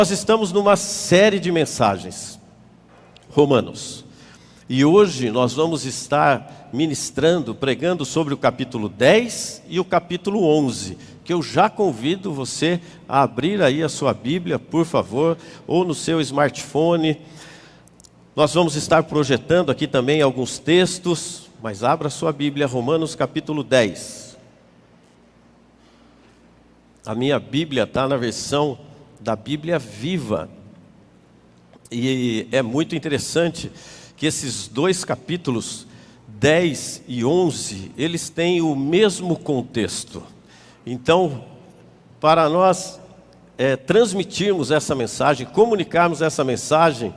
Nós estamos numa série de mensagens, Romanos, e hoje nós vamos estar ministrando, pregando sobre o capítulo 10 e o capítulo 11, que eu já convido você a abrir aí a sua Bíblia, por favor, ou no seu smartphone. Nós vamos estar projetando aqui também alguns textos, mas abra a sua Bíblia, Romanos capítulo 10. A minha Bíblia está na versão da Bíblia Viva. E é muito interessante que esses dois capítulos, 10 e 11, eles têm o mesmo contexto. Então, para nós transmitirmos essa mensagem, comunicarmos essa mensagem,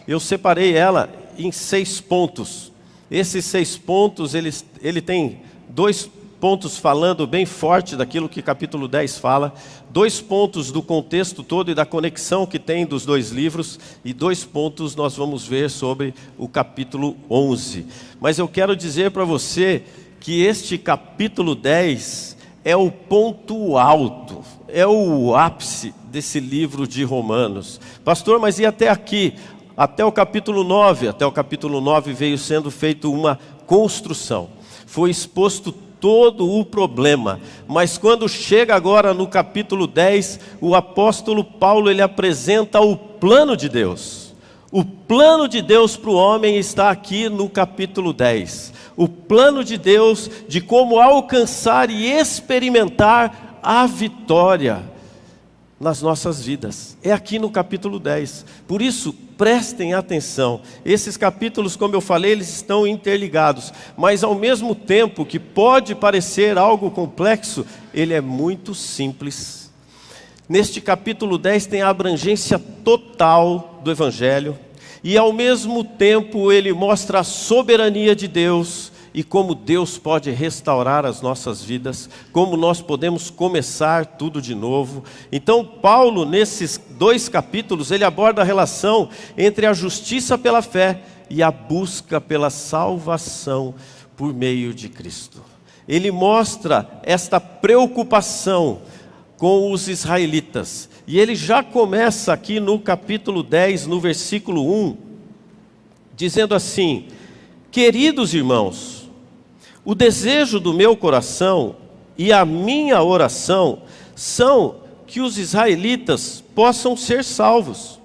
eu separei ela em 6 pontos. Esses 6 pontos, ele tem 2 pontos falando bem forte daquilo que capítulo 10 fala, 2 pontos do contexto todo e da conexão que tem dos 2 livros, e 2 pontos nós vamos ver sobre o capítulo 11. Mas eu quero dizer para você que este capítulo 10 é o ponto alto, é o ápice desse livro de Romanos. Pastor, mas e até aqui? Até o capítulo 9, até o capítulo 9 veio sendo feita uma construção, foi exposto todo o problema, mas quando chega agora no capítulo 10, o apóstolo Paulo, ele apresenta o plano de Deus. O plano de Deus para o homem está aqui no capítulo 10. O plano de Deus de como alcançar e experimentar a vitória nas nossas vidas. É aqui no capítulo 10. Por isso, prestem atenção. Esses capítulos, como eu falei, eles estão interligados. Mas ao mesmo tempo que pode parecer algo complexo, ele é muito simples. Neste capítulo 10 tem a abrangência total do Evangelho. E ao mesmo tempo ele mostra a soberania de Deus e como Deus pode restaurar as nossas vidas, como nós podemos começar tudo de novo. Então Paulo, nesses 2 capítulos, ele aborda a relação entre a justiça pela fé e a busca pela salvação por meio de Cristo. Ele mostra esta preocupação com os israelitas, e ele já começa aqui no capítulo 10, no versículo 1, dizendo assim: queridos irmãos, o desejo do meu coração e a minha oração são que os israelitas possam ser salvos.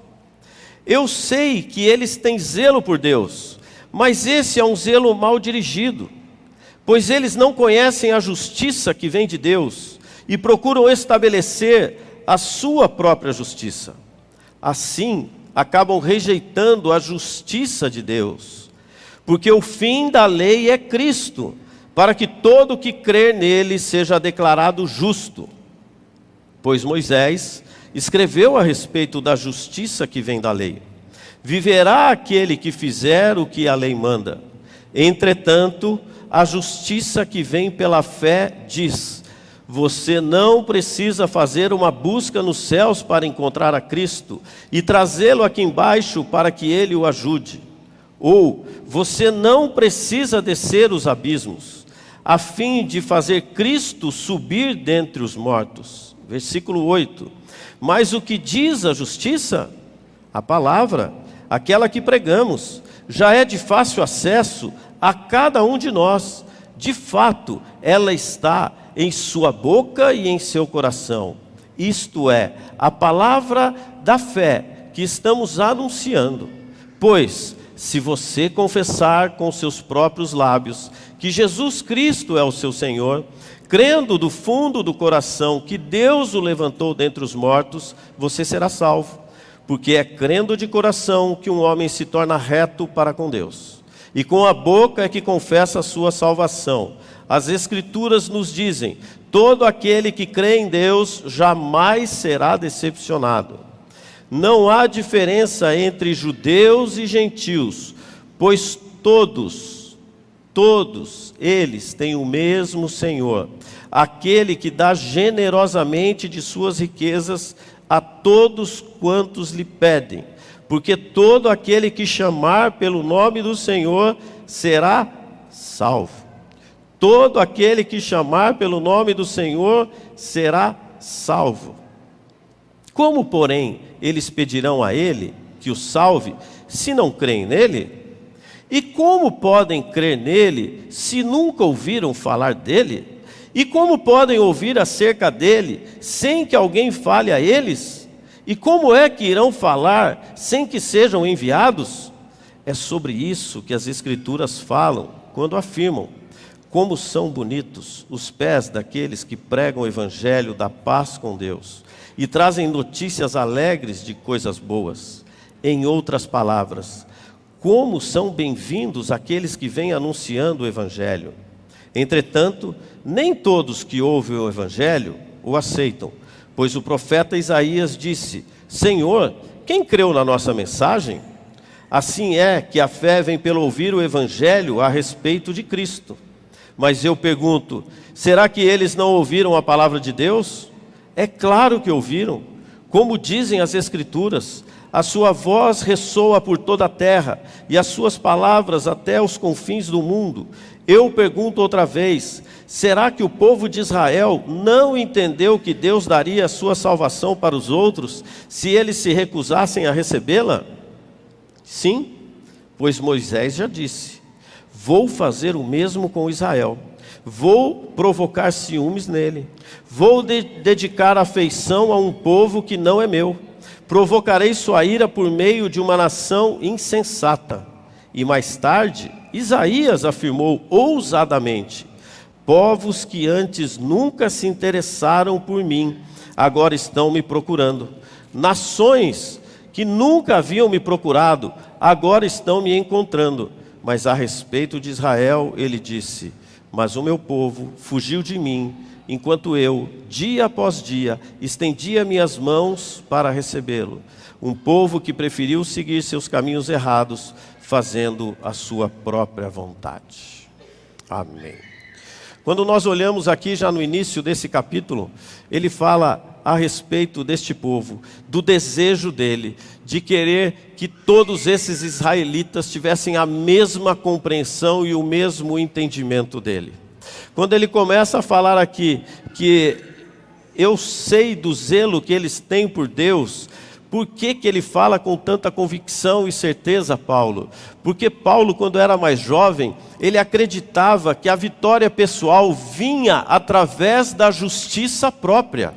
Eu sei que eles têm zelo por Deus, mas esse é um zelo mal dirigido, pois eles não conhecem a justiça que vem de Deus e procuram estabelecer a sua própria justiça. Assim, acabam rejeitando a justiça de Deus, porque o fim da lei é Cristo, para que todo que crer nele seja declarado justo. Pois Moisés escreveu a respeito da justiça que vem da lei: viverá aquele que fizer o que a lei manda. Entretanto, a justiça que vem pela fé diz: você não precisa fazer uma busca nos céus para encontrar a Cristo e trazê-lo aqui embaixo para que ele o ajude. Ou você não precisa descer os abismos, a fim de fazer Cristo subir dentre os mortos. Versículo 8. Mas o que diz a justiça? A palavra, aquela que pregamos, já é de fácil acesso a cada um de nós. De fato, ela está em sua boca e em seu coração. Isto é, a palavra da fé que estamos anunciando. Pois, se você confessar com seus próprios lábios que Jesus Cristo é o seu Senhor, crendo do fundo do coração que Deus o levantou dentre os mortos, você será salvo. Porque é crendo de coração que um homem se torna reto para com Deus, e com a boca é que confessa a sua salvação. As Escrituras nos dizem: todo aquele que crê em Deus jamais será decepcionado. Não há diferença entre judeus e gentios, pois todos eles têm o mesmo Senhor, aquele que dá generosamente de suas riquezas a todos quantos lhe pedem. Porque todo aquele que chamar pelo nome do Senhor será salvo. Todo aquele que chamar pelo nome do Senhor será salvo. Como, porém, eles pedirão a ele que o salve, se não creem nele? E como podem crer nele, se nunca ouviram falar dele? E como podem ouvir acerca dele, sem que alguém fale a eles? E como é que irão falar, sem que sejam enviados? É sobre isso que as Escrituras falam, quando afirmam: como são bonitos os pés daqueles que pregam o evangelho da paz com Deus e trazem notícias alegres de coisas boas. Em outras palavras, como são bem-vindos aqueles que vêm anunciando o evangelho. Entretanto, nem todos que ouvem o evangelho o aceitam, pois o profeta Isaías disse: Senhor, quem creu na nossa mensagem? Assim é que a fé vem pelo ouvir o evangelho a respeito de Cristo. Mas eu pergunto, será que eles não ouviram a palavra de Deus? É claro que ouviram. Como dizem as Escrituras, a sua voz ressoa por toda a terra, e as suas palavras até os confins do mundo. Eu pergunto outra vez, será que o povo de Israel não entendeu que Deus daria a sua salvação para os outros, se eles se recusassem a recebê-la? Sim, pois Moisés já disse: vou fazer o mesmo com Israel, vou provocar ciúmes nele, vou dedicar afeição a um povo que não é meu, provocarei sua ira por meio de uma nação insensata. E mais tarde, Isaías afirmou ousadamente: povos que antes nunca se interessaram por mim, agora estão me procurando. Nações que nunca haviam me procurado, agora estão me encontrando. Mas a respeito de Israel, ele disse: mas o meu povo fugiu de mim, enquanto eu, dia após dia, estendia minhas mãos para recebê-lo. Um povo que preferiu seguir seus caminhos errados, fazendo a sua própria vontade. Amém. Quando nós olhamos aqui já no início desse capítulo, ele fala a respeito deste povo, do desejo dele, de querer que todos esses israelitas tivessem a mesma compreensão e o mesmo entendimento dele. Quando ele começa a falar aqui, que eu sei do zelo que eles têm por Deus, por que ele fala com tanta convicção e certeza, Paulo? Porque Paulo, quando era mais jovem, ele acreditava que a vitória pessoal vinha através da justiça própria.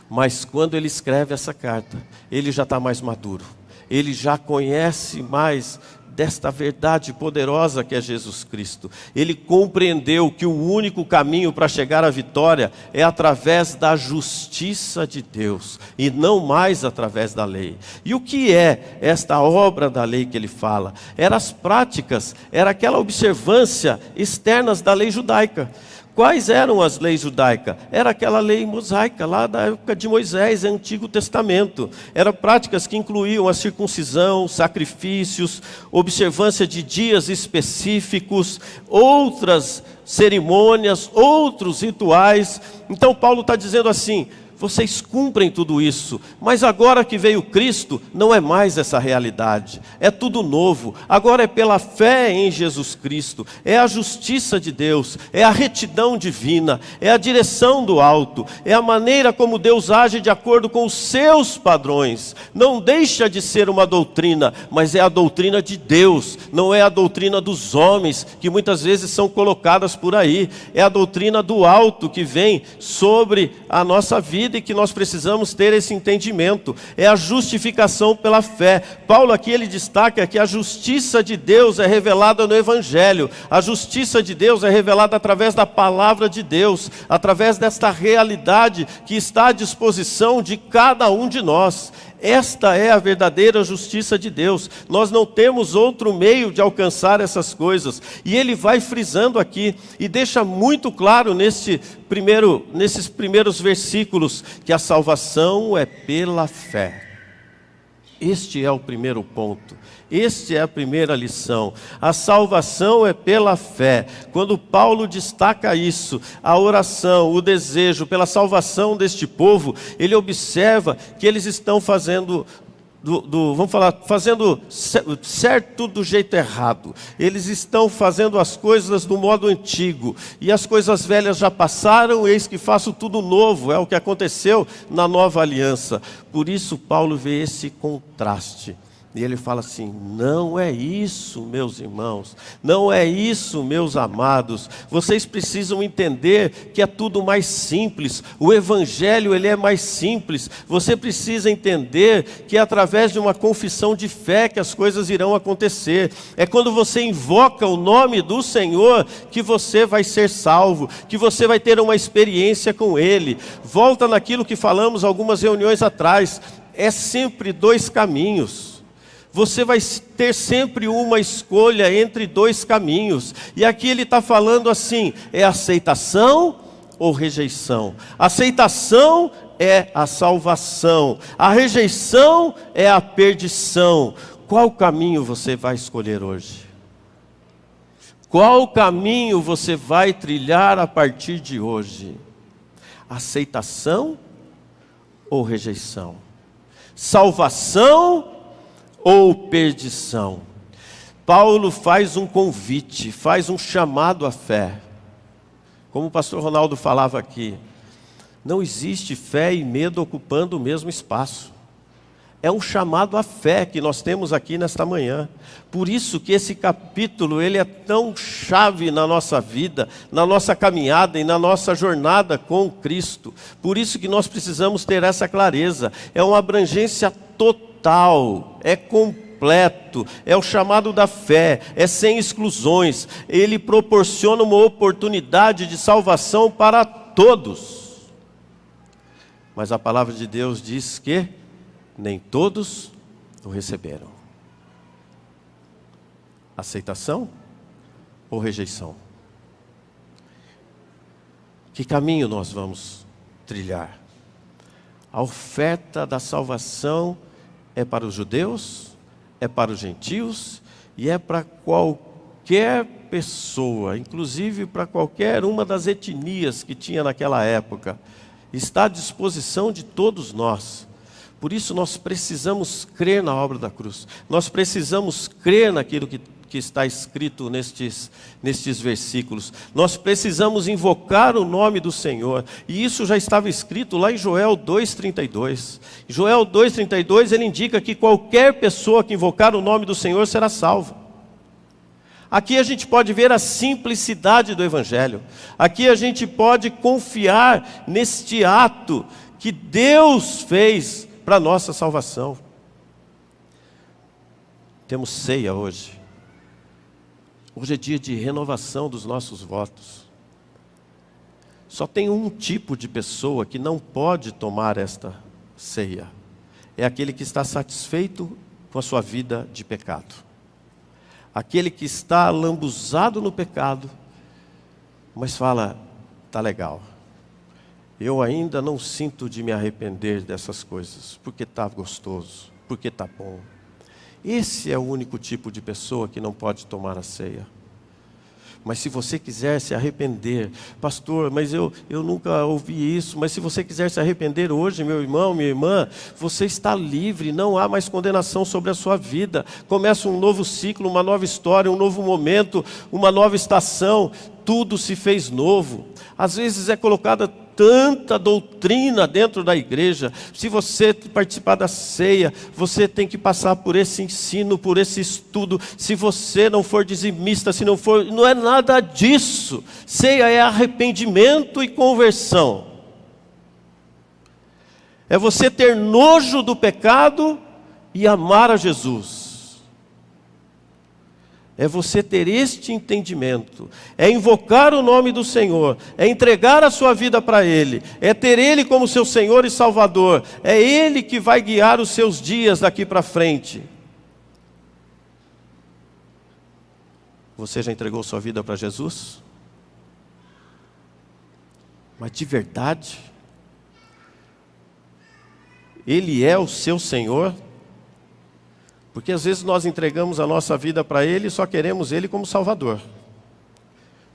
Mas quando ele escreve essa carta, ele já está mais maduro. Ele já conhece mais desta verdade poderosa que é Jesus Cristo. Ele compreendeu que o único caminho para chegar à vitória é através da justiça de Deus, e não mais através da lei. E o que é esta obra da lei que ele fala? Eram as práticas, era aquela observância externas da lei judaica. Quais eram as leis judaicas? Era aquela lei mosaica, lá da época de Moisés, Antigo Testamento. Eram práticas que incluíam a circuncisão, sacrifícios, observância de dias específicos, outras cerimônias, outros rituais. Então Paulo está dizendo assim: vocês cumprem tudo isso, mas agora que veio Cristo, não é mais essa realidade, é tudo novo. Agora é pela fé em Jesus Cristo, é a justiça de Deus, é a retidão divina, é a direção do alto, é a maneira como Deus age de acordo com os seus padrões. Não deixa de ser uma doutrina, mas é a doutrina de Deus, não é a doutrina dos homens, que muitas vezes são colocadas por aí. É a doutrina do alto que vem sobre a nossa vida, e que nós precisamos ter esse entendimento. É a justificação pela fé. Paulo aqui ele destaca que a justiça de Deus é revelada no Evangelho. A justiça de Deus é revelada através da palavra de Deus, através desta realidade que está à disposição de cada um de nós. Esta é a verdadeira justiça de Deus. Nós não temos outro meio de alcançar essas coisas. E ele vai frisando aqui e deixa muito claro nesses primeiros versículos que a salvação é pela fé. Este é o primeiro ponto. Esta é a primeira lição. A salvação é pela fé. Quando Paulo destaca isso, a oração, o desejo pela salvação deste povo, ele observa que eles estão fazendo vamos falar, fazendo certo do jeito errado. Eles estão fazendo as coisas do modo antigo. E as coisas velhas já passaram, eis que faço tudo novo. É o que aconteceu na nova aliança. Por isso Paulo vê esse contraste. E ele fala assim: não é isso, meus irmãos, não é isso, meus amados. Vocês precisam entender que é tudo mais simples. O evangelho, ele é mais simples. Você precisa entender que é através de uma confissão de fé que as coisas irão acontecer. É quando você invoca o nome do Senhor que você vai ser salvo, que você vai ter uma experiência com Ele. Volta naquilo que falamos algumas reuniões atrás. É sempre dois caminhos. Você vai ter sempre uma escolha entre dois caminhos. E aqui ele está falando assim: é aceitação ou rejeição? Aceitação é a salvação, a rejeição é a perdição. Qual caminho você vai escolher hoje? Qual caminho você vai trilhar a partir de hoje? Aceitação ou rejeição? Salvação ou perdição? Paulo faz um convite, faz um chamado à fé. Como o pastor Ronaldo falava aqui, não existe fé e medo ocupando o mesmo espaço. É um chamado à fé que nós temos aqui nesta manhã. Por isso que esse capítulo, ele é tão chave na nossa vida, na nossa caminhada e na nossa jornada com Cristo. Por isso que nós precisamos ter essa clareza. É uma abrangência total, é completo, é o chamado da fé, é sem exclusões. Ele proporciona uma oportunidade de salvação para todos. Mas a palavra de Deus diz que nem todos o receberam. Aceitação ou rejeição? Que caminho nós vamos trilhar? A oferta da salvação é para os judeus, é para os gentios e é para qualquer pessoa, inclusive para qualquer uma das etnias que tinha naquela época. Está à disposição de todos nós. Por isso nós precisamos crer na obra da cruz. Nós precisamos crer naquilo que está escrito nestes versículos. Nós precisamos invocar o nome do Senhor. E isso já estava escrito lá em Joel 2,32. Joel 2,32, ele indica que qualquer pessoa que invocar o nome do Senhor será salva. Aqui a gente pode ver a simplicidade do Evangelho. Aqui a gente pode confiar neste ato que Deus fez para a nossa salvação. Temos ceia hoje. Hoje é dia de renovação dos nossos votos. Só tem um tipo de pessoa que não pode tomar esta ceia. É aquele que está satisfeito com a sua vida de pecado. Aquele que está lambuzado no pecado, mas fala: tá legal. Eu ainda não sinto de me arrepender dessas coisas, porque está gostoso, porque está bom. Esse é o único tipo de pessoa que não pode tomar a ceia. Mas se você quiser se arrepender, pastor, mas eu nunca ouvi isso, mas se você quiser se arrepender hoje, meu irmão, minha irmã, você está livre, não há mais condenação sobre a sua vida. Começa um novo ciclo, uma nova história, um novo momento, uma nova estação, tudo se fez novo. Às vezes é colocada tanta doutrina dentro da igreja. Se você participar da ceia, você tem que passar por esse ensino, por esse estudo. Se você não for dizimista, se não for, não é nada disso. Ceia é arrependimento e conversão. É você ter nojo do pecado e amar a Jesus. É você ter este entendimento, é invocar o nome do Senhor, é entregar a sua vida para Ele, é ter Ele como seu Senhor e Salvador, é Ele que vai guiar os seus dias daqui para frente. Você já entregou sua vida para Jesus? Mas de verdade? Ele é o seu Senhor? Porque às vezes nós entregamos a nossa vida para Ele e só queremos Ele como Salvador.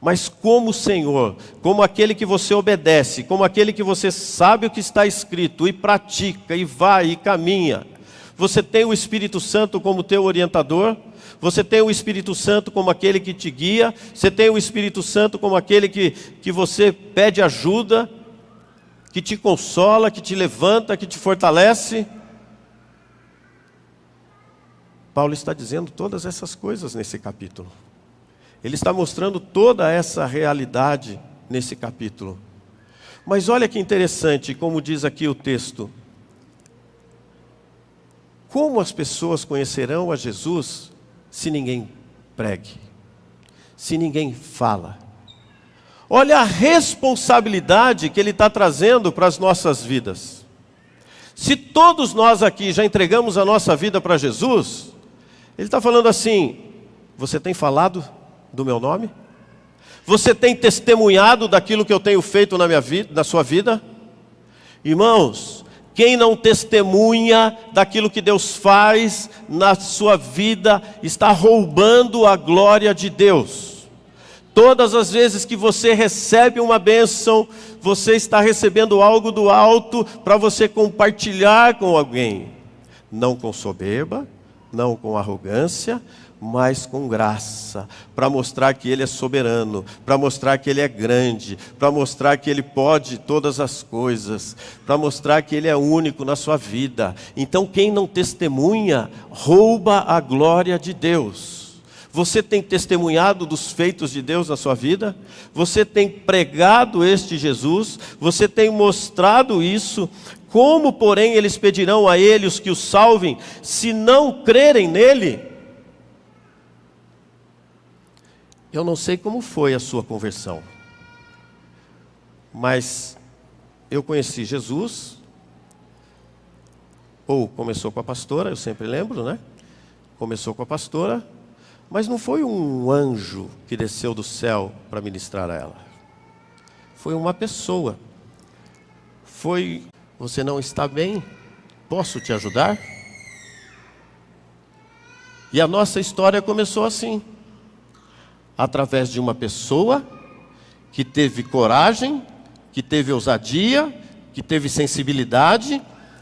Mas como Senhor, como aquele que você obedece, como aquele que você sabe o que está escrito e pratica e vai e caminha, você tem o Espírito Santo como teu orientador, você tem o Espírito Santo como aquele que te guia, você tem o Espírito Santo como aquele que você pede ajuda, que te consola, que te levanta, que te fortalece. Paulo está dizendo todas essas coisas nesse capítulo. Ele está mostrando toda essa realidade nesse capítulo. Mas olha que interessante, como diz aqui o texto. Como as pessoas conhecerão a Jesus se ninguém pregue? Se ninguém fala? Olha a responsabilidade que ele está trazendo para as nossas vidas. Se todos nós aqui já entregamos a nossa vida para Jesus, ele está falando assim: você tem falado do meu nome? Você tem testemunhado daquilo que eu tenho feito na minha vida, na sua vida? Irmãos, quem não testemunha daquilo que Deus faz na sua vida, está roubando a glória de Deus. Todas as vezes que você recebe uma bênção, você está recebendo algo do alto para você compartilhar com alguém. Não com soberba, não com arrogância, mas com graça, para mostrar que Ele é soberano, para mostrar que Ele é grande, para mostrar que Ele pode todas as coisas, para mostrar que Ele é único na sua vida. Então quem não testemunha, rouba a glória de Deus. Você tem testemunhado dos feitos de Deus na sua vida? Você tem pregado este Jesus? Você tem mostrado isso? Como, porém, eles pedirão a Ele os que o salvem, se não crerem nele? Eu não sei como foi a sua conversão, mas eu conheci Jesus, ou começou com a pastora, eu sempre lembro, né? Começou com a pastora, mas não foi um anjo que desceu do céu para ministrar a ela. Foi uma pessoa. Foi: você não está bem? Posso te ajudar? E a nossa história começou assim. Através de uma pessoa que teve coragem, que teve ousadia, que teve sensibilidade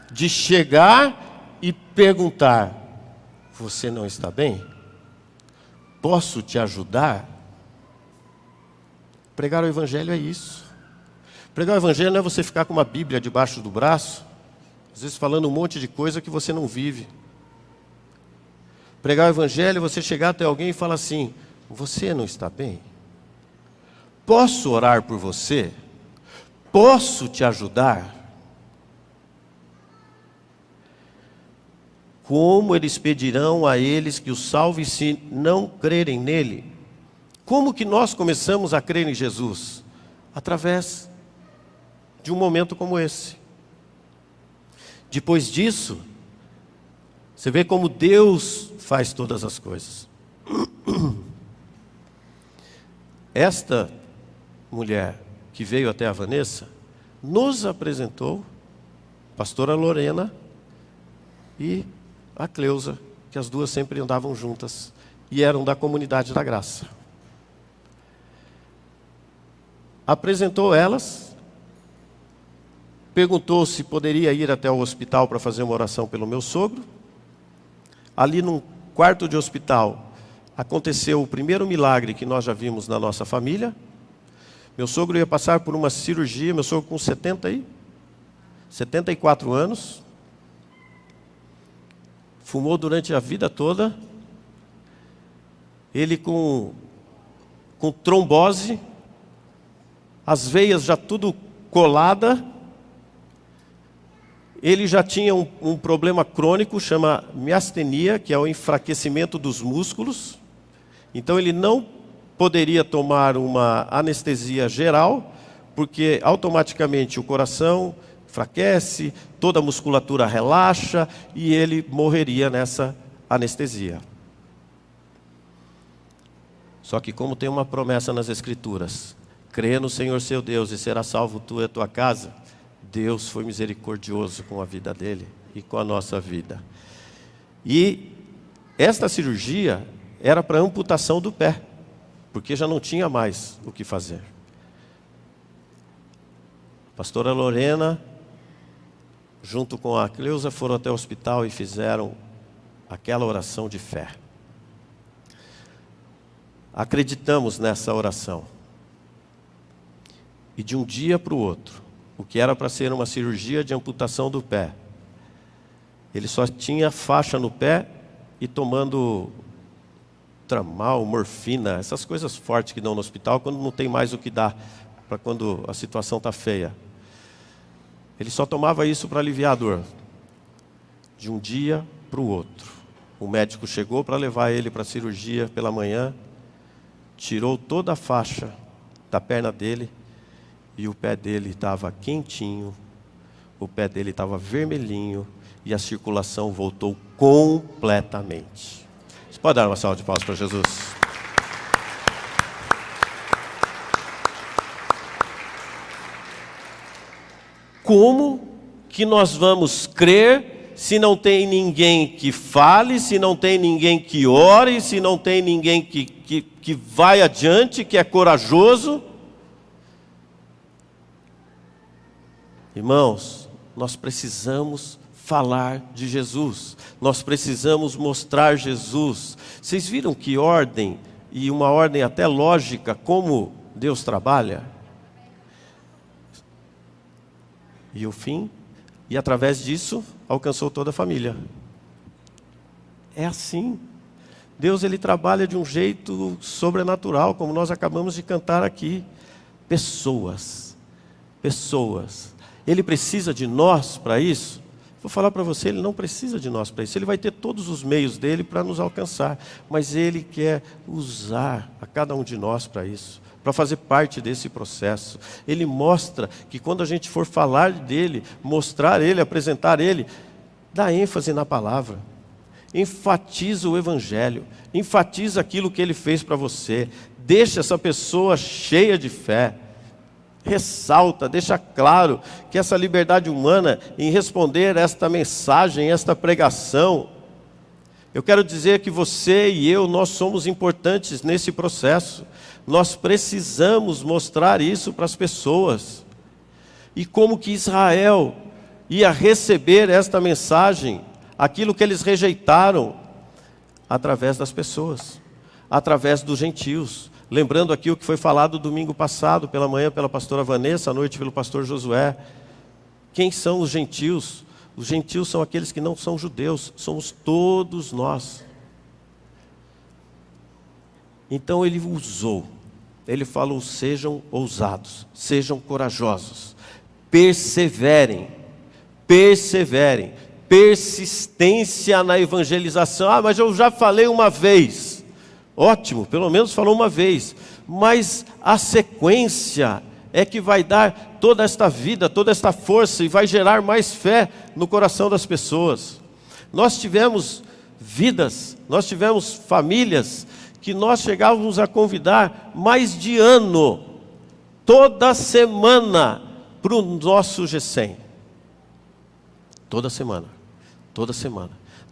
de chegar e perguntar: você não está bem? Posso te ajudar? Pregar o Evangelho é isso. Pregar o Evangelho não é você ficar com uma Bíblia debaixo do braço, às vezes falando um monte de coisa que você não vive. Pregar o Evangelho é você chegar até alguém e falar assim: você não está bem? Posso orar por você? Posso te ajudar? Como eles pedirão a eles que o salve se não crerem nele? Como que nós começamos a crer em Jesus? Através de um momento como esse. Depois disso, você vê como Deus faz todas as coisas. Esta mulher que veio até a Vanessa nos apresentou a pastora Lorena e a Cleusa, que as duas sempre andavam juntas e eram da comunidade da graça. Apresentou elas, perguntou se poderia ir até o hospital para fazer uma oração pelo meu sogro. Ali num quarto de hospital aconteceu o primeiro milagre que nós já vimos na nossa família. Meu sogro ia passar por uma cirurgia, meu sogro com 74 anos, fumou durante a vida toda, ele com trombose, as veias já tudo colada, ele já tinha um problema crônico, chama miastenia, que é o enfraquecimento dos músculos. Então ele não poderia tomar uma anestesia geral, porque automaticamente o coração enfraquece, toda a musculatura relaxa e ele morreria nessa anestesia. Só que como tem uma promessa nas Escrituras: crê no Senhor seu Deus e será salvo tu e a tua casa. Deus foi misericordioso com a vida dele e com a nossa vida. E esta cirurgia era para amputação do pé, porque já não tinha mais o que fazer. A pastora Lorena junto com a Cleusa, foram até o hospital e fizeram aquela oração de fé. Acreditamos nessa oração. E de um dia para o outro, o que era para ser uma cirurgia de amputação do pé, ele só tinha faixa no pé e tomando tramal, morfina, essas coisas fortes que dão no hospital quando não tem mais o que dar, para quando a situação está feia. Ele só tomava isso para aliviar a dor. De um dia para o outro. O médico chegou para levar ele para a cirurgia pela manhã, tirou toda a faixa da perna dele e o pé dele estava quentinho, o pé dele estava vermelhinho e a circulação voltou completamente. Você pode dar uma salva de palmas para Jesus? Como que nós vamos crer se não tem ninguém que fale, se não tem ninguém que ore, se não tem ninguém que vai adiante, que é corajoso? Irmãos, nós precisamos falar de Jesus, nós precisamos mostrar Jesus. Vocês viram que ordem, e uma ordem até lógica, como Deus trabalha? E o fim, e através disso, alcançou toda a família. É assim. Deus, ele trabalha de um jeito sobrenatural, como nós acabamos de cantar aqui. Pessoas. Ele precisa de nós para isso? Vou falar para você, ele não precisa de nós para isso. Ele vai ter todos os meios dele para nos alcançar. Mas ele quer usar a cada um de nós para isso, para fazer parte desse processo. Ele mostra que quando a gente for falar dele, mostrar ele, apresentar ele, dá ênfase na palavra. Enfatiza o evangelho. Enfatiza aquilo que ele fez para você. Deixa essa pessoa cheia de fé. Ressalta, deixa claro que essa liberdade humana em responder esta mensagem, esta pregação, eu quero dizer que você e eu, nós somos importantes nesse processo. Nós precisamos mostrar isso para as pessoas. E como que Israel ia receber esta mensagem, aquilo que eles rejeitaram, através das pessoas, através dos gentios. Lembrando aqui o que foi falado domingo passado, pela manhã pela pastora Vanessa, à noite pelo pastor Josué. Quem são os gentios? Os gentios são aqueles que não são judeus, somos todos nós. Então ele usou, ele falou: sejam ousados, sejam corajosos, perseverem, persistência na evangelização. Mas eu já falei uma vez. Ótimo, pelo menos falou uma vez, mas a sequência é que vai dar toda esta vida, toda esta força e vai gerar mais fé no coração das pessoas. Nós tivemos vidas, nós tivemos famílias que nós chegávamos a convidar mais de ano, toda semana, para o nosso G100. Toda semana.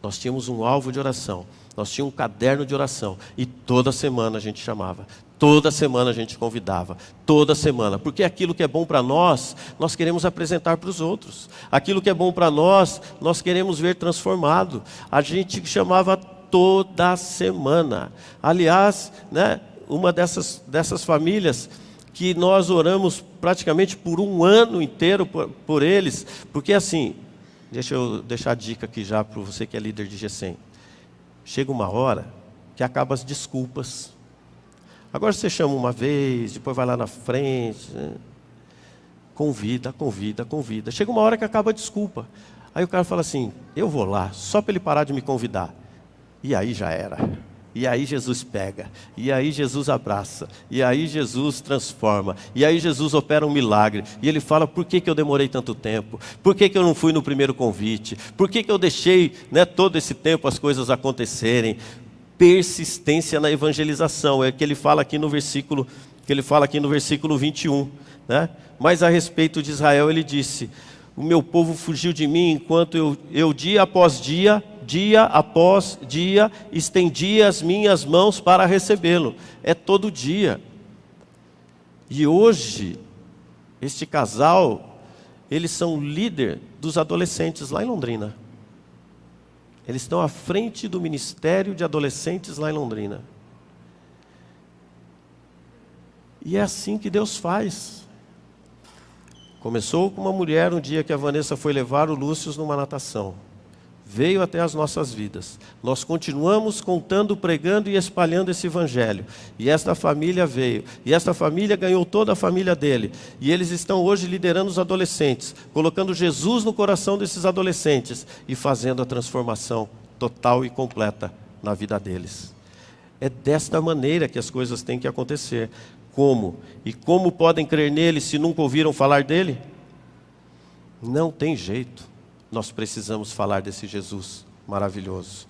Nós tínhamos um alvo de oração. Nós tínhamos um caderno de oração e toda semana a gente chamava, toda semana a gente convidava, toda semana, porque aquilo que é bom para nós, nós queremos apresentar para os outros. Aquilo que é bom para nós, nós queremos ver transformado. A gente chamava toda semana. Aliás, né, uma dessas famílias que nós oramos praticamente por um ano inteiro por eles, porque assim, deixa eu deixar a dica aqui já para você que é líder de G100. Chega uma hora que acaba as desculpas. Agora você chama uma vez, depois vai lá na frente, né? Convida. Chega uma hora que acaba a desculpa. Aí o cara fala assim: eu vou lá, só para ele parar de me convidar. E aí já era. E aí Jesus pega, e aí Jesus abraça, e aí Jesus transforma, e aí Jesus opera um milagre. E ele fala: por que eu demorei tanto tempo? Por que eu não fui no primeiro convite? Por que eu deixei, né, todo esse tempo as coisas acontecerem? Persistência na evangelização, é o que ele fala aqui no versículo, 21, né? Mas a respeito de Israel ele disse: o meu povo fugiu de mim enquanto eu dia após dia estendia as minhas mãos para recebê-lo. É todo dia. E hoje, este casal, eles são líder dos adolescentes lá em Londrina. Eles estão à frente do Ministério de Adolescentes lá em Londrina. E é assim que Deus faz. Começou com uma mulher um dia que a Vanessa foi levar o Lúcio numa natação. Veio até as nossas vidas. Nós continuamos contando, pregando e espalhando esse evangelho. E esta família veio. E esta família ganhou toda a família dele. E eles estão hoje liderando os adolescentes, colocando Jesus no coração desses adolescentes e fazendo a transformação total e completa na vida deles. É desta maneira que as coisas têm que acontecer. Como? E como podem crer nele se nunca ouviram falar dele? Não tem jeito. Nós precisamos falar desse Jesus maravilhoso.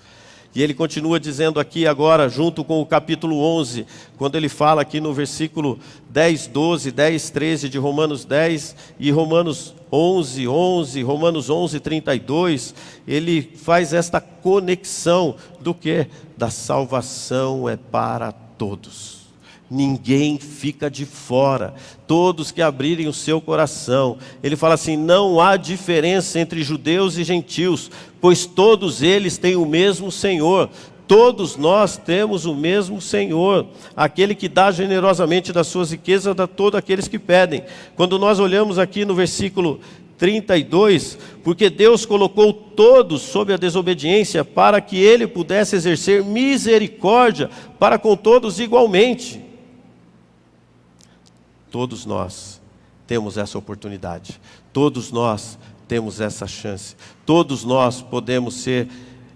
E ele continua dizendo aqui agora, junto com o capítulo 11, quando ele fala aqui no versículo 10, 12, 10, 13 de Romanos 10 e Romanos 11, 11, Romanos 11, 32, ele faz esta conexão do que? Da salvação é para todos. Ninguém fica de fora, todos que abrirem o seu coração. Ele fala assim, não há diferença entre judeus e gentios, pois todos eles têm o mesmo Senhor. Todos nós temos o mesmo Senhor, aquele que dá generosamente das suas riquezas a todos aqueles que pedem. Quando nós olhamos aqui no versículo 32, porque Deus colocou todos sob a desobediência para que ele pudesse exercer misericórdia para com todos igualmente. Todos nós temos essa oportunidade, todos nós temos essa chance, todos nós podemos ser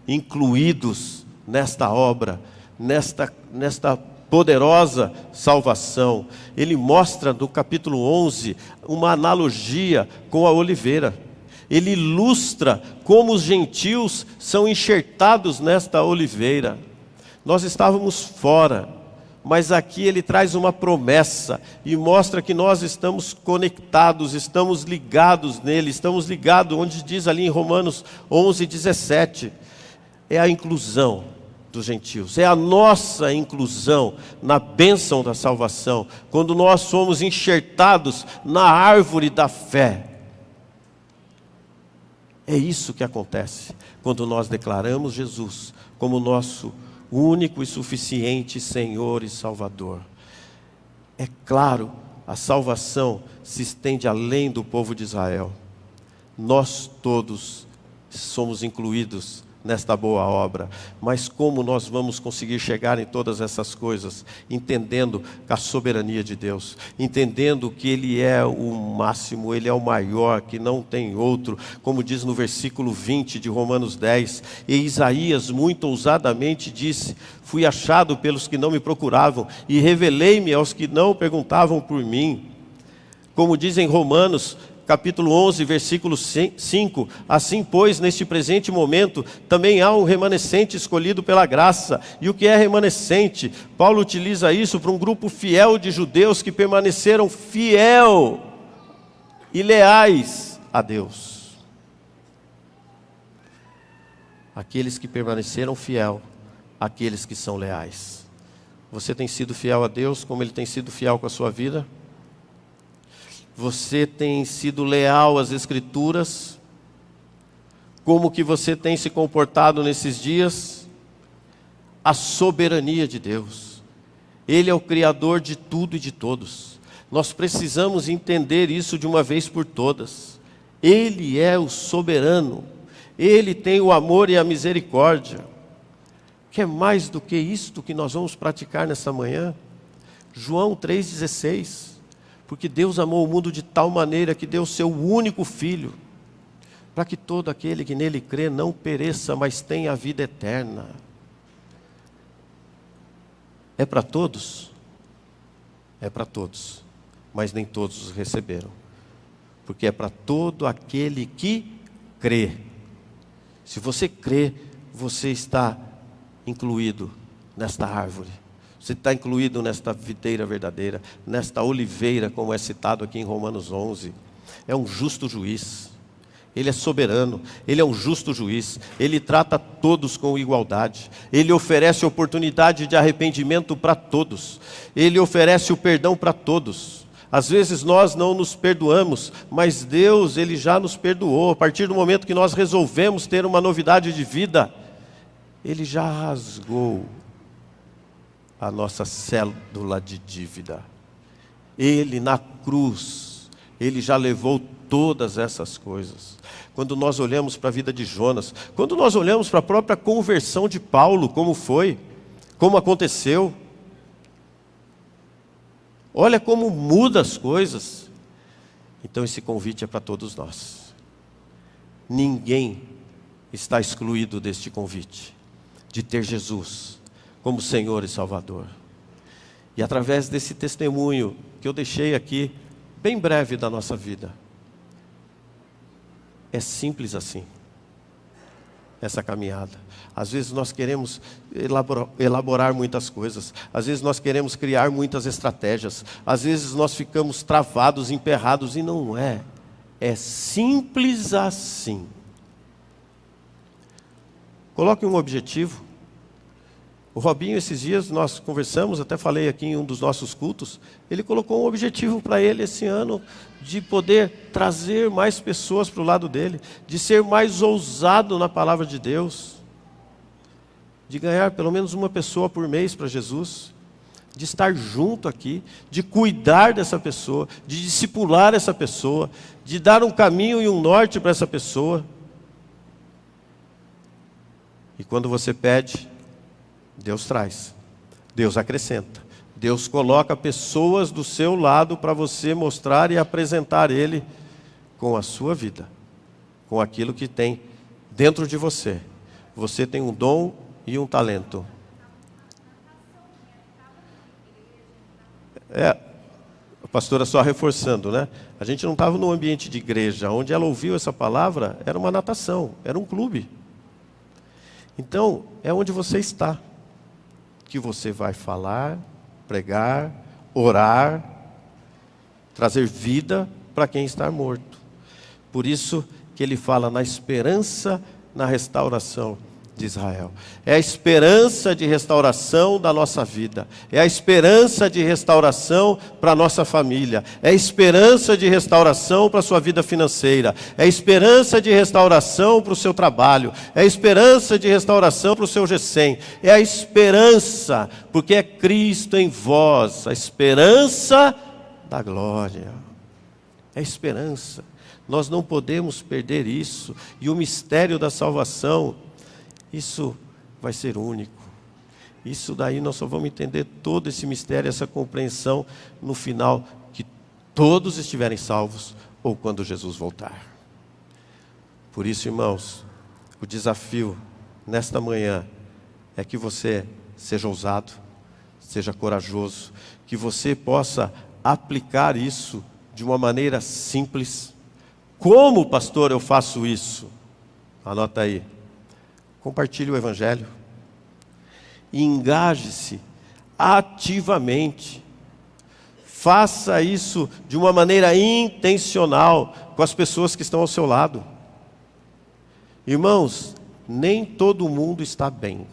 incluídos nesta obra, nesta poderosa salvação. Ele mostra no capítulo 11 uma analogia com a oliveira. Ele ilustra como os gentios são enxertados nesta oliveira. Nós estávamos fora, mas aqui ele traz uma promessa e mostra que nós estamos conectados, estamos ligados nele, estamos ligados, onde diz ali em Romanos 11, 17, é a inclusão dos gentios, é a nossa inclusão na bênção da salvação, quando nós somos enxertados na árvore da fé. É isso que acontece quando nós declaramos Jesus como nosso único e suficiente Senhor e Salvador. É claro, a salvação se estende além do povo de Israel. Nós todos somos incluídos nesta boa obra, mas como nós vamos conseguir chegar em todas essas coisas? Entendendo a soberania de Deus, entendendo que Ele é o máximo, Ele é o maior, que não tem outro, como diz no versículo 20 de Romanos 10, e Isaías muito ousadamente disse, fui achado pelos que não me procuravam, e revelei-me aos que não perguntavam por mim. Como diz em Romanos, capítulo 11, versículo 5, assim pois, neste presente momento, também há um remanescente escolhido pela graça. E o que é remanescente? Paulo utiliza isso para um grupo fiel de judeus que permaneceram fiel e leais a Deus. Aqueles que permaneceram fiel, aqueles que são leais. Você tem sido fiel a Deus como Ele tem sido fiel com a sua vida? Você tem sido leal às Escrituras? Como que você tem se comportado nesses dias? A soberania de Deus. Ele é o Criador de tudo e de todos. Nós precisamos entender isso de uma vez por todas. Ele é o soberano. Ele tem o amor e a misericórdia. Quer mais do que isto que nós vamos praticar nessa manhã? João 3,16. Porque Deus amou o mundo de tal maneira que deu o seu único Filho, para que todo aquele que nele crê não pereça, mas tenha a vida eterna. É para todos? É para todos, mas nem todos os receberam. Porque é para todo aquele que crê. Se você crê, você está incluído nesta árvore. Você está incluído nesta videira verdadeira, nesta oliveira, como é citado aqui em Romanos 11. É um justo juiz. Ele é soberano, Ele é um justo juiz. Ele trata todos com igualdade. Ele oferece oportunidade de arrependimento para todos. Ele oferece o perdão para todos. Às vezes nós não nos perdoamos, mas Deus, Ele já nos perdoou. A partir do momento que nós resolvemos ter uma novidade de vida, Ele já rasgou a nossa cédula de dívida. Ele na cruz, Ele já levou todas essas coisas. Quando nós olhamos para a vida de Jonas, quando nós olhamos para a própria conversão de Paulo, como foi, como aconteceu, olha como muda as coisas. Então esse convite é para todos nós. Ninguém está excluído deste convite, de ter Jesus como Senhor e Salvador. E através desse testemunho que eu deixei aqui, bem breve da nossa vida, é simples assim, essa caminhada. Às vezes nós queremos elaborar muitas coisas, às vezes nós queremos criar muitas estratégias, às vezes nós ficamos travados, emperrados, e não é. É simples assim. Coloque um objetivo. O Robinho, esses dias nós conversamos, até falei aqui em um dos nossos cultos, ele colocou um objetivo para ele esse ano, de poder trazer mais pessoas para o lado dele, de ser mais ousado na palavra de Deus, de ganhar pelo menos uma pessoa por mês para Jesus, de estar junto aqui, de cuidar dessa pessoa, de discipular essa pessoa, de dar um caminho e um norte para essa pessoa. E quando você pede, Deus traz, Deus acrescenta, Deus coloca pessoas do seu lado para você mostrar e apresentar Ele com a sua vida, com aquilo que tem dentro de você. Você tem um dom e um talento. A pastora só reforçando, né? A gente não estava num ambiente de igreja, onde ela ouviu essa palavra, era uma natação, era um clube. Então, é onde você está que você vai falar, pregar, orar, trazer vida para quem está morto. Por isso que ele fala na esperança, na restauração de Israel. É a esperança de restauração da nossa vida. É a esperança de restauração para a nossa família. É a esperança de restauração para a sua vida financeira. É a esperança de restauração para o seu trabalho. É a esperança de restauração para o seu GECEM. É a esperança, porque é Cristo em vós. A esperança da glória. É a esperança. Nós não podemos perder isso. E o mistério da salvação, isso vai ser único. Isso daí nós só vamos entender todo esse mistério, essa compreensão no final, que todos estiverem salvos ou quando Jesus voltar. Por isso, irmãos, o desafio nesta manhã é que você seja ousado, seja corajoso, que você possa aplicar isso de uma maneira simples. Como, pastor, eu faço isso? Anota aí. Compartilhe o Evangelho e engaje-se ativamente. Faça isso de uma maneira intencional com as pessoas que estão ao seu lado. Irmãos, nem todo mundo está bem.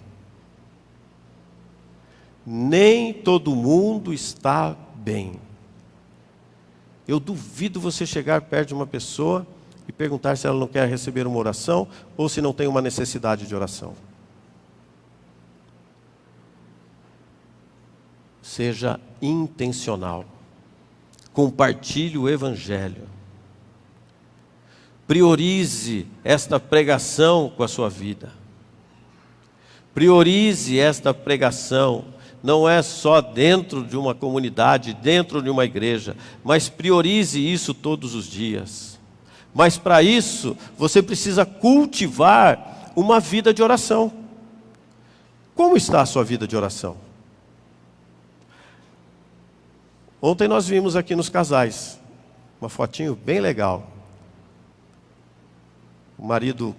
Nem todo mundo está bem. Eu duvido você chegar perto de uma pessoa e perguntar se ela não quer receber uma oração ou se não tem uma necessidade de oração. Seja intencional. Compartilhe o Evangelho. Priorize esta pregação com a sua vida. Priorize esta pregação. Não é só dentro de uma comunidade, dentro de uma igreja, mas priorize isso todos os dias. Mas para isso, você precisa cultivar uma vida de oração. Como está a sua vida de oração? Ontem nós vimos aqui nos casais, uma fotinho bem legal. O marido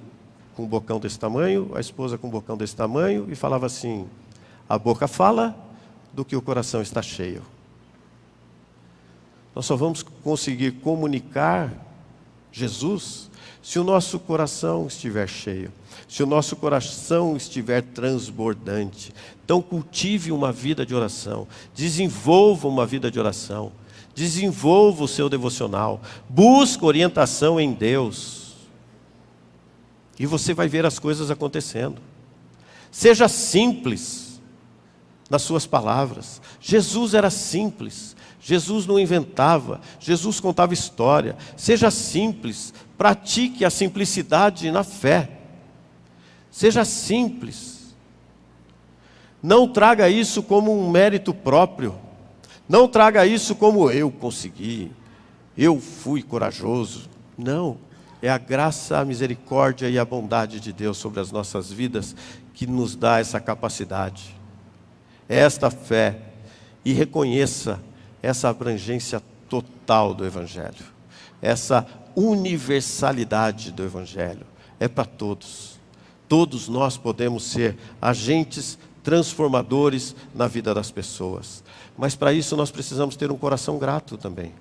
com um bocão desse tamanho, a esposa com um bocão desse tamanho, e falava assim: a boca fala do que o coração está cheio. Nós só vamos conseguir comunicar Jesus se o nosso coração estiver cheio, se o nosso coração estiver transbordante. Então cultive uma vida de oração, desenvolva uma vida de oração, desenvolva o seu devocional, busque orientação em Deus, e você vai ver as coisas acontecendo. Seja simples nas suas palavras. Jesus era simples, Jesus não inventava, Jesus contava história. Seja simples, pratique a simplicidade na fé. Seja simples. Não traga isso como um mérito próprio. Não traga isso como eu consegui, eu fui corajoso. Não, é a graça, a misericórdia e a bondade de Deus sobre as nossas vidas que nos dá essa capacidade. É esta fé, e reconheça essa abrangência total do Evangelho. Essa universalidade do Evangelho. É para todos. Todos nós podemos ser agentes transformadores na vida das pessoas. Mas para isso nós precisamos ter um coração grato também.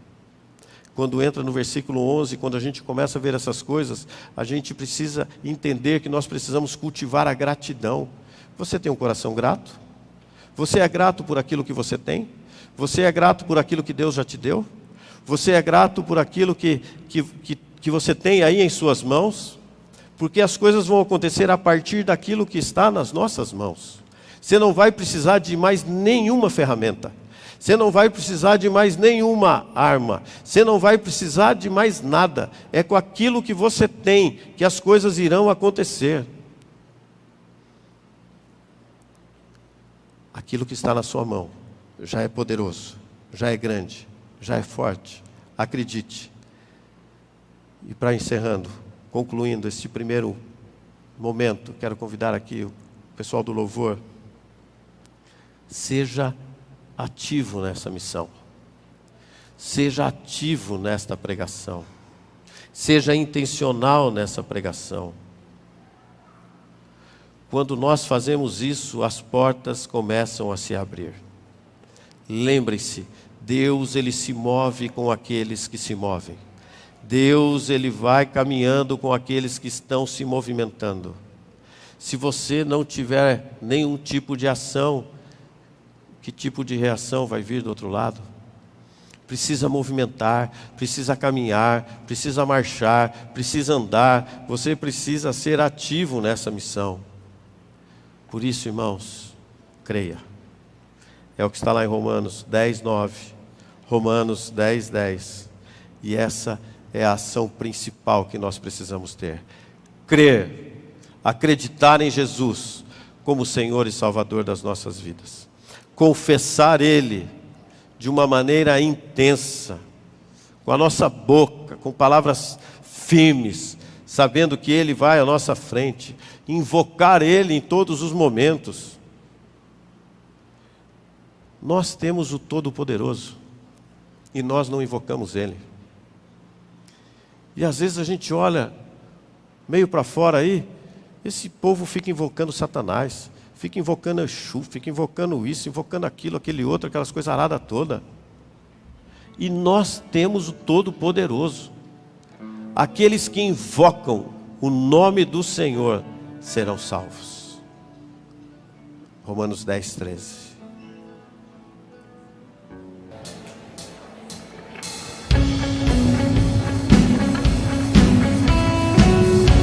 Quando entra no versículo 11, quando a gente começa a ver essas coisas, a gente precisa entender que nós precisamos cultivar a gratidão. Você tem um coração grato? Você é grato por aquilo que você tem? Você é grato por aquilo que Deus já te deu? Você é grato por aquilo que você tem aí em suas mãos? Porque as coisas vão acontecer a partir daquilo que está nas nossas mãos. Você não vai precisar de mais nenhuma ferramenta. Você não vai precisar de mais nenhuma arma. Você não vai precisar de mais nada. É com aquilo que você tem que as coisas irão acontecer. Aquilo que está na sua mão já é poderoso, já é grande, já é forte. Acredite. E para encerrando, concluindo este primeiro momento, quero convidar aqui o pessoal do louvor. Seja ativo nessa missão. Seja ativo nesta pregação. Seja intencional nessa pregação. Quando nós fazemos isso, as portas começam a se abrir. Lembre-se, Deus ele se move com aqueles que se movem. Deus ele vai caminhando com aqueles que estão se movimentando. Se você não tiver nenhum tipo de ação, que tipo de reação vai vir do outro lado? Precisa movimentar, precisa caminhar, precisa marchar, precisa andar. Você precisa ser ativo nessa missão. Por isso, irmãos, creia. É o que está lá em Romanos 10, 9. Romanos 10, 10. E essa é a ação principal que nós precisamos ter. Crer, acreditar em Jesus como Senhor e Salvador das nossas vidas. Confessar Ele de uma maneira intensa, com a nossa boca, com palavras firmes, sabendo que Ele vai à nossa frente. Invocar Ele em todos os momentos. Nós temos o Todo-Poderoso e nós não invocamos Ele. E às vezes a gente olha meio para fora aí, esse povo fica invocando Satanás, fica invocando Exu, fica invocando isso, invocando aquilo, aquele outro, aquelas coisas aradas todas. E nós temos o Todo-Poderoso. Aqueles que invocam o nome do Senhor serão salvos. Romanos 10, 13.